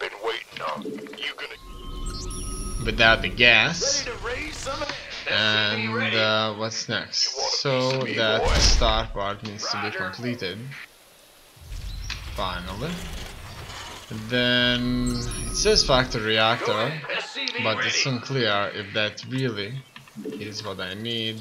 been waiting on. You gonna... Without the gas. Ready to raise some... And what's next? So that star part needs to be completed. Finally. Then it says factory reactor, but it's unclear if that really is what I need.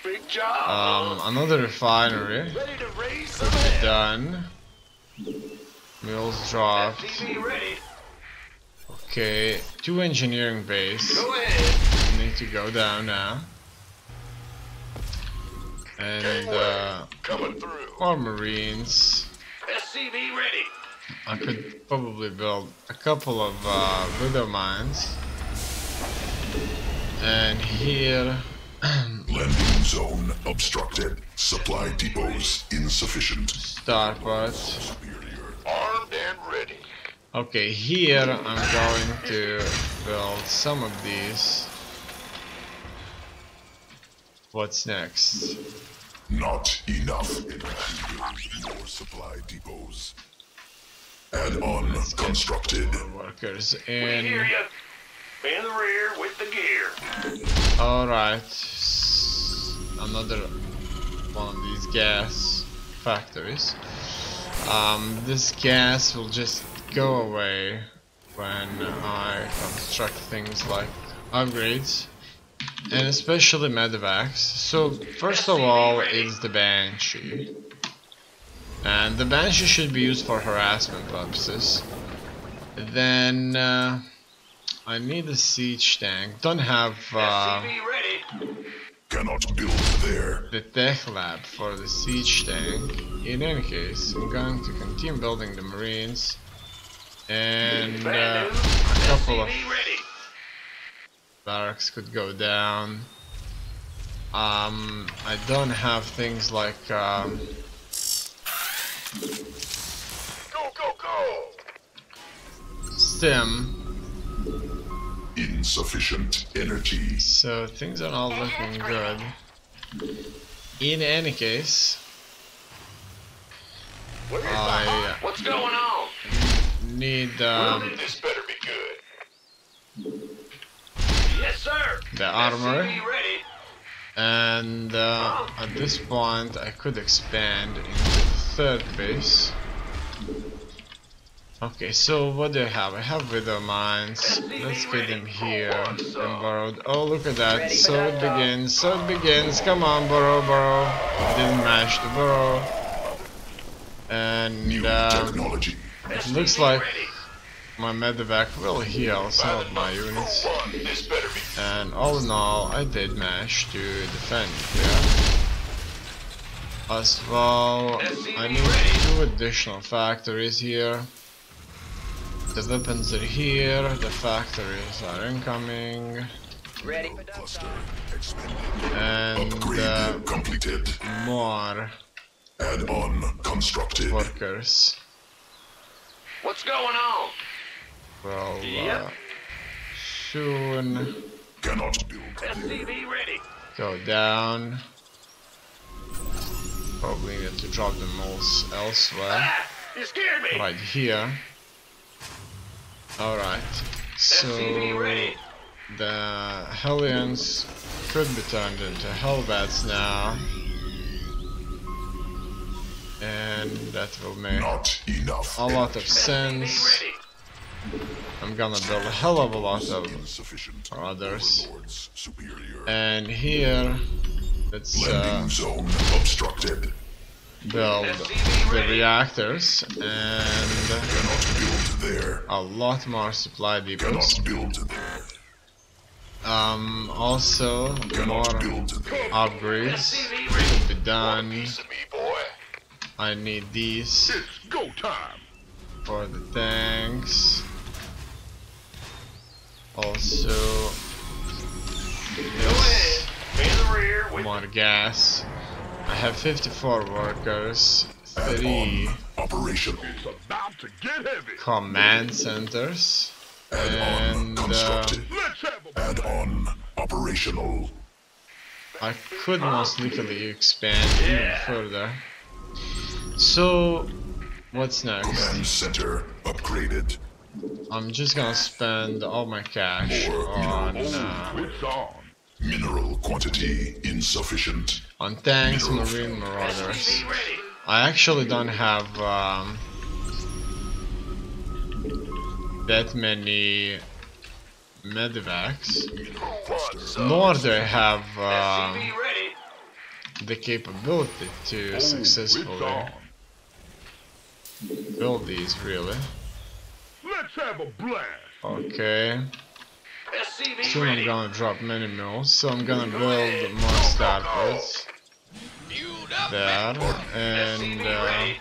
Big job. Another refinery could be done. Mills dropped. Okay, 2 engineering base. Need to go down now. And more marines. SCV ready. I could probably build a couple of widow mines. And here landing zone obstructed. Supply depots insufficient. Starcraft. Armed and ready. Okay, here I'm going to build some of these. What's next? Not enough. More supply depots. Add-on constructed. Workers We in. hear you. In the rear with the gear. Alright. Another one of these gas factories. This gas will just go away when I construct things like upgrades. And especially medevacs. So first of all is the Banshee. And the Banshee should be used for harassment purposes. Then I need a siege tank. Don't have Cannot build there. the tech lab for the siege tank. In any case, I'm going to continue building the marines. And a couple of barracks could go down. I don't have things like Go, go, go. stim, Insufficient energy. so things are not looking good. In any case, What's going on? need This better be good. Yes, sir. the armor, SCV ready. and at this point I could expand into the third base. Okay, so what do I have? I have widow mines. Let's get them here and borrowed. Oh, look at that! So it begins. So it begins. Come on, burrow, burrow. Didn't manage to burrow. And New technology. it looks like my medevac will heal some of my units. This better be. And all in all, I did manage to defend here. As well, I need 2 additional factories here. The weapons are here, the factories are incoming. Ready for Cluster expanded. And Upgrade completed. more Add-on constructed. workers What's going on? will Yep. soon Cannot build there. SCV ready. go down. Probably need to drop them all elsewhere. Ah, you scared me. Right here. Alright, so SCV ready. the Hellions could be turned into Hellbats now. And that will make Not enough. a lot of SCV sense. ready. I'm gonna build a hell of a lot of Insufficient. others. Warlords superior. And here, let's Landing zone obstructed. build the reactors and Cannot build there. a lot more supply depots. Cannot build there. Also more Cannot build there. upgrades SCV could ready. be done. Piece of me, boy. I need these It's go time. for the tanks. Also, Go ahead. In the rear with more gas. I have 54 workers, 3 Add-on operation. It's about to get heavy. command centers, Add-on and constructed. Let's have a Add-on operational. I could most likely expand even further. So, what's next? Command center upgraded. I'm just gonna spend all my cash on Mineral quantity insufficient. tanks, Mineral marine marauders. SCV ready. I actually don't have that many medivacs, nor do I have SCV ready. the capability to successfully build these, really. Let's have a blast. Okay, SCV soon I'm ready. gonna drop many mills, so I'm gonna build more starports Fueled up. there, and SCV ready.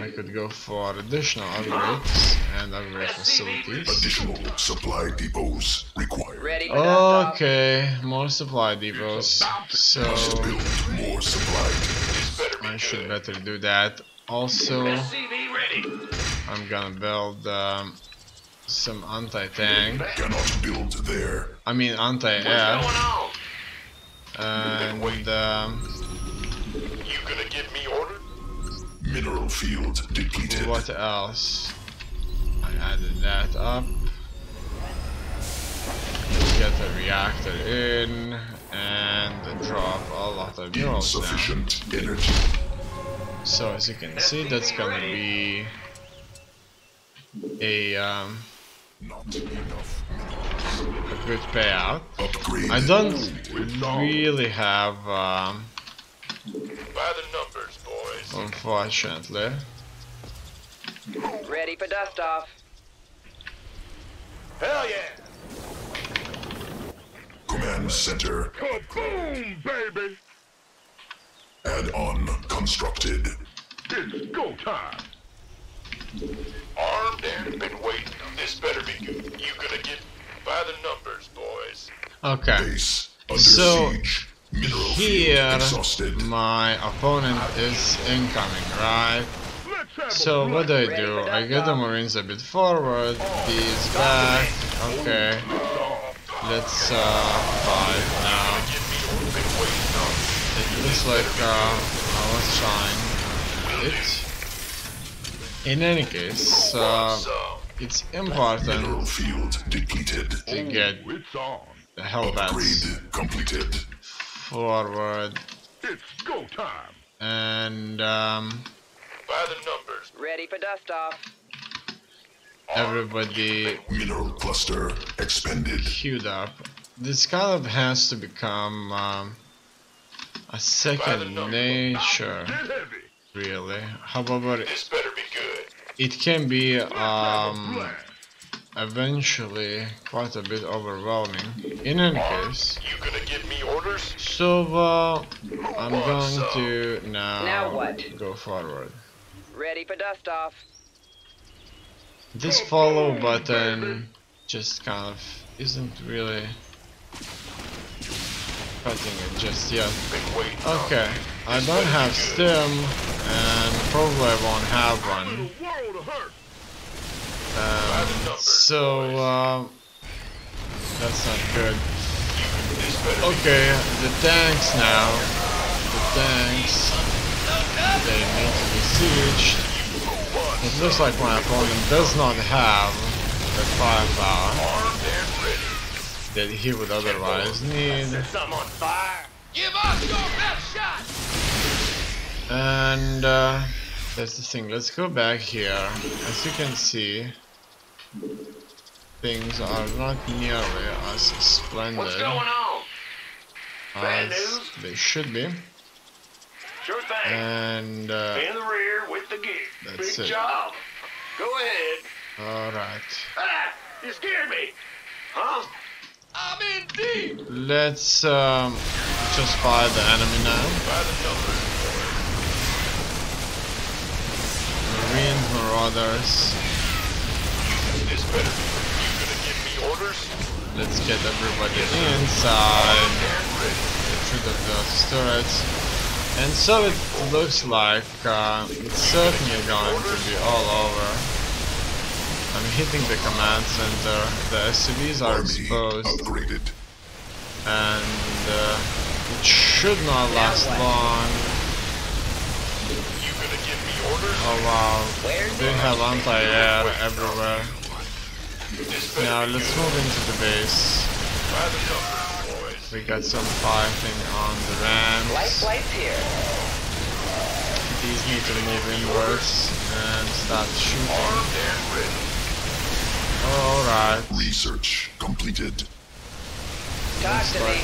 I could go for additional upgrades and upgrade facilities. Additional supply depots required. Ready for dust off. Okay, more supply depots, so Must build more supply depots. I should better do that. Also, SCV ready. I'm gonna build some anti-tank, Cannot build there. I mean What's anti-air, going on? and You gonna give me orders? Mineral field depleted. what else? I added that up. Let's get a reactor in and drop a lot of minerals now. Insufficient energy. So as you can see, that's gonna be a Not enough. good payout. Upgrade. I don't really have, By the numbers, boys. unfortunately. Ready for dust off. Hell yeah. Command center. Kaboom, baby. Add-on constructed. It's go time. Armed and been waiting. This better be good. You gonna get by the numbers, boys. Okay, Base under So, siege. Mineral here field exhausted. my opponent is incoming, right? Let's have So a what blast. do I do? I get the marines a bit forward, these back, okay. Let's fight now. Give me what we've been waiting on. It looks like I was trying it. In any case, it's Mineral important field depleted. to get It's on. the Hellbats Upgrade completed. forward It's go time. and By the numbers. Ready for dust off. everybody Mineral cluster expanded. queued up. This kind of has to become a second nature, Get heavy. really. However, This better be good. it can be Let's have a blast. eventually quite a bit overwhelming. In any case, You gonna give me orders? so I'm going to Now now what? go forward. Ready for dust off. This follow button just kind of isn't really cutting it just yet. Been waiting. Okay, I don't have stim and probably won't have one. Little world of hurt. So that's not good. This better Okay, the tanks now. The tanks, they need to be sieged. It looks like my opponent does not have the firepower armed and ready. that he would otherwise need. Some on fire. Give us your best shot. And that's the thing. Let's go back here. As you can see, things are not nearly as splendid What's going on? Bad as news? they should be. Sure thing. And In the rear with the gear. That's Big it. job. Go ahead. alright, Ah, you scared me. Huh? I'm in deep. let's just fight the enemy now. By the numbers. Marine marauders. This better be. You gonna give me orders? Let's get everybody inside. And ready. Get rid of those turrets. And so it looks like it's certainly going to be all over. I'm hitting the command center. The SCVs are Army exposed, upgraded. and it should not last long. You gonna give me orders? Oh wow, they have anti-air everywhere. Now let's move into the base. By the numbers, boys. We got some fighting on the ramps. Lights here. These need to move inwards and start shooting. Armed and ready. Alright. Research completed. Talk Looks to me. like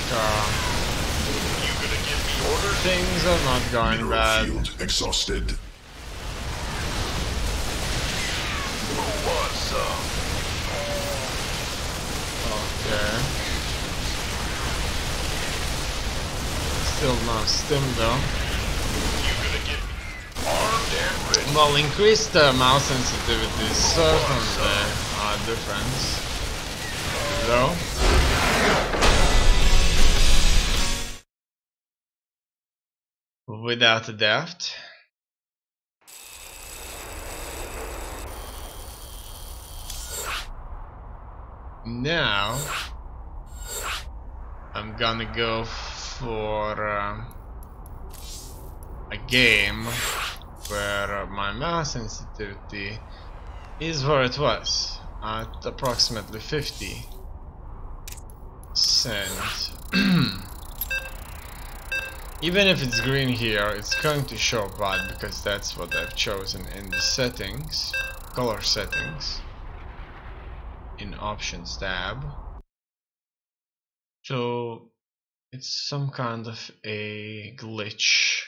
You gonna give me orders? things are not going Mineral bad. field exhausted. Who wants some? Okay. Still no stim though. You gonna get me armed and ready? Well, increased mouse sensitivity is certainly a difference. Though. Without a doubt. Now I'm gonna go for a game where my mouse sensitivity is where it was, at approximately 50%. Even if it's green here, it's going to show bad because that's what I've chosen in the settings, color settings, in options tab. So it's some kind of a glitch.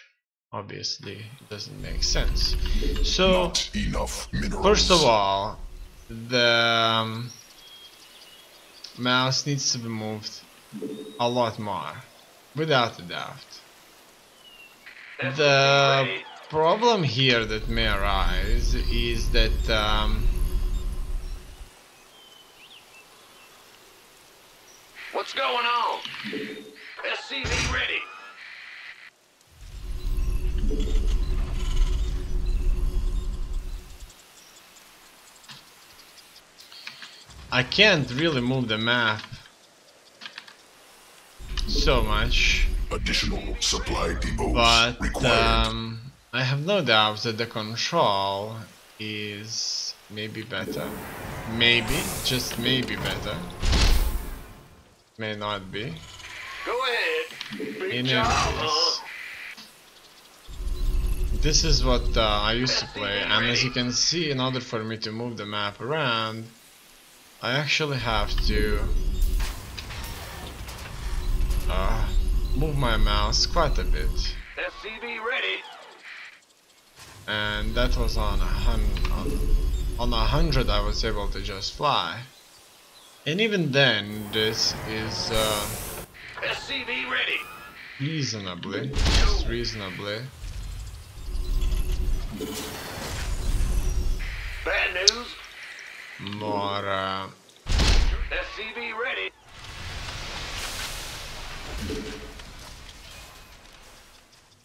Obviously, it doesn't make sense. So Not enough minerals. first of all, the mouse needs to be moved a lot more, without a doubt. The problem here that may arise is that What's going on? SCV ready. I can't really move the map so much, Additional supply depots but required. I have no doubt that the control is maybe better. Maybe, just maybe better. May not be. Go ahead. Big In job, any case, this is what I used to play, and as you can see, in order for me to move the map around, I actually have to move my mouse quite a bit, SCV ready. and that was on 100 I was able to just fly, and even then this is SCV ready. reasonably, just reasonably Bad news. more SCV ready.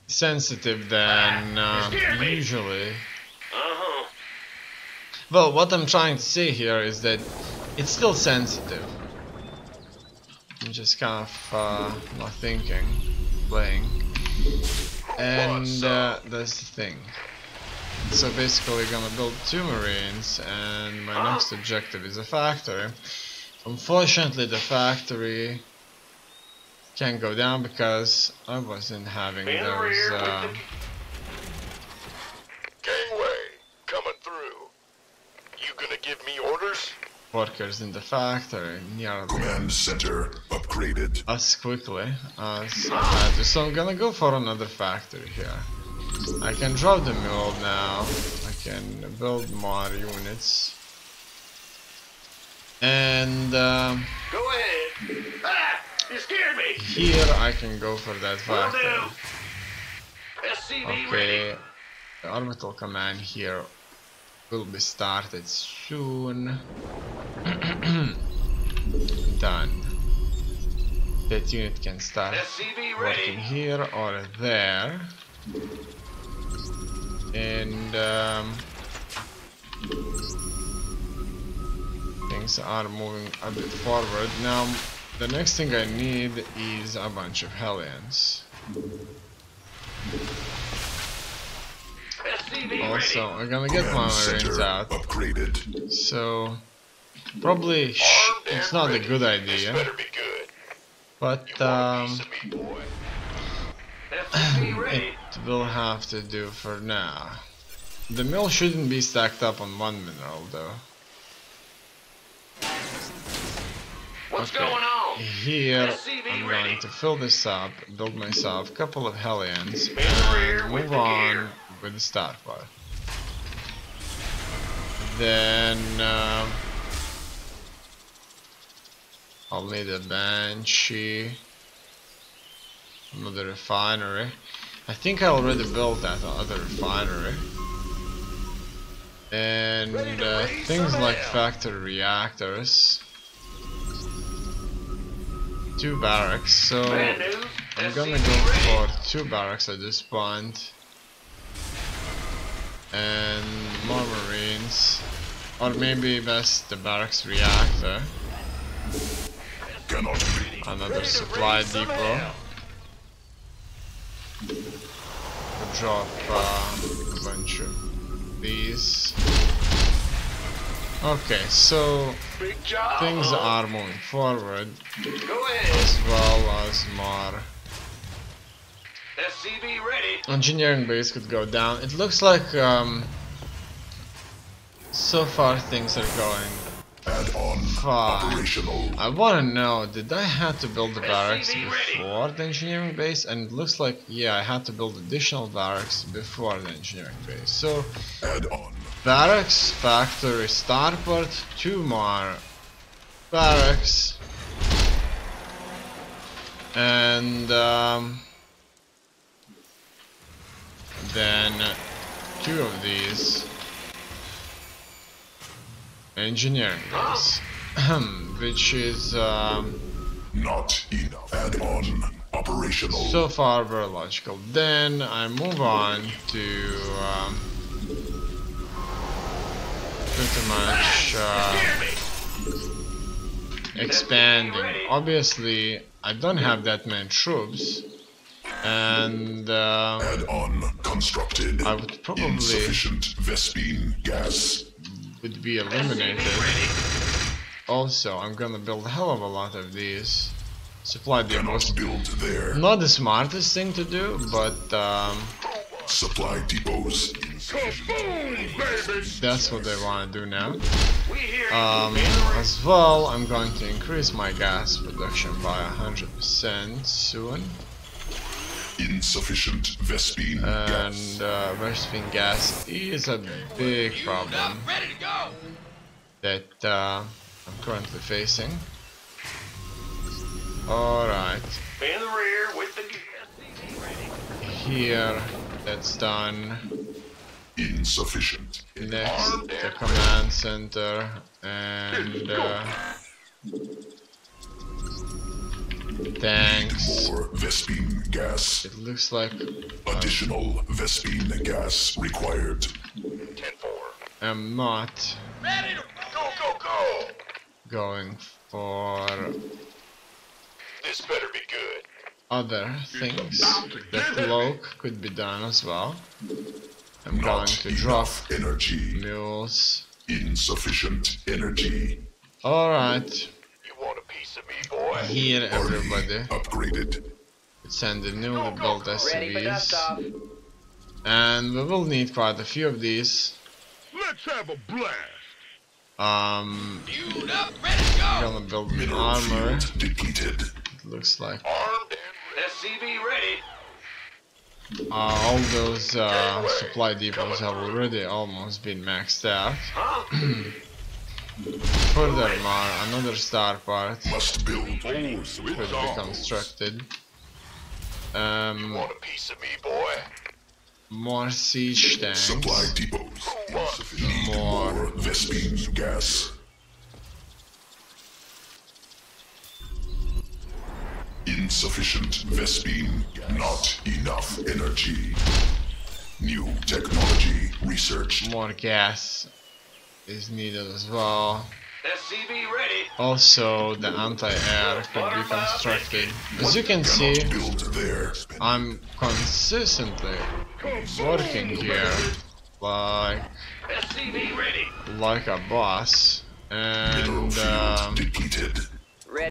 sensitive than usually. Uh-huh. Well, what I'm trying to say here is that it's still sensitive. I'm just kind of not thinking, playing, and that's the thing. So basically gonna build 2 marines, and my next objective is a factory. Unfortunately the factory can't go down because I wasn't having those Gangway, coming through. You gonna give me orders? workers in the factory nearly Command center upgraded. as quickly as I had to. So I'm gonna go for another factory here. I can drop the mill now, I can build more units, and Go ahead. Ah! You scared me. here I can go for that Will factory. do. SCV ready. Okay, the orbital command here will be started soon. Done. That unit can start SCV working ready. here or there. And things are moving a bit forward. Now the next thing I need is a bunch of Hellions. SCV Also, ready. I'm gonna get my Command marines center out. upgraded. So Probably it's not a good This idea, better be good. but You want a piece of me, boy? SCV ready. it will have to do for now. The mill shouldn't be stacked up on one mineral though. What's Okay. going on? Here SCV I'm ready. going to fill this up, build myself a couple of Hellions, In the rear and with move the on gear. with the start part. Then I'll need a Banshee, another refinery. I think I already built that other refinery. And things like factory reactors. 2 barracks, so Bad news. I'm gonna SCV go ready. for 2 barracks at this point. And more marines. Or maybe best the barracks reactor. Cannot be. Another supply depot. We'll drop a bunch of these. Okay, so Big job. things are moving forward, Go ahead. as well as more SCV ready. engineering base could go down. It looks like so far things are going Add-on fine. operational. I wanna know, did I have to build the barracks SCV ready. before the engineering base? And it looks like, yeah, I had to build additional barracks before the engineering base. So Add-on. barracks, factory, starport, 2 more barracks, and then 2 of these engineering base, which is Not enough. Add-on operational. so far very logical. Then I move on to pretty much expanding. Obviously, I don't have that many troops, and Add-on constructed. I would probably Insufficient Vespine gas. would be eliminated. Also, I'm gonna build a hell of a lot of these supply depots. Cannot build there. Not the smartest thing to do, but Supply depots. that's what they want to do now. We hear you. As well, I'm going to increase my gas production by 100% soon. Insufficient Vespine gas. And Vespine gas is a big problem that I'm currently facing. Alright, In the rear with the SCV ready. here that's done. Insufficient. Next, the command center, and tanks. More Vespine gas. It looks like Additional Vespine gas required. 10-4. I'm not Go, go, go! going for This better be good. other things. The cloak could be done as well. I'm going Not to drop enough energy. mules. Insufficient energy. Alright, You want a piece of me, boy? here everybody. Upgraded. Send the newly built Ready for SCVs. dust-off. And we will need quite a few of these. Let's have a blast. I'm Fueled up, ready to go. gonna build an Mineral armor. field depleted. It looks like Armed and SCV ready. all those supply depots have already almost been maxed out. Huh? Furthermore, another star part Must build. could be constructed. want a piece of me, boy? More siege Supply tanks. depots. Insufficient. Need More. more Vespine gas. Insufficient Vespine. Not enough energy. New technology researched. More gas is needed as well. SCV ready. Also, the anti-air could be constructed. As you can see, Cannot build there. I'm consistently working here like SCV ready. a boss, and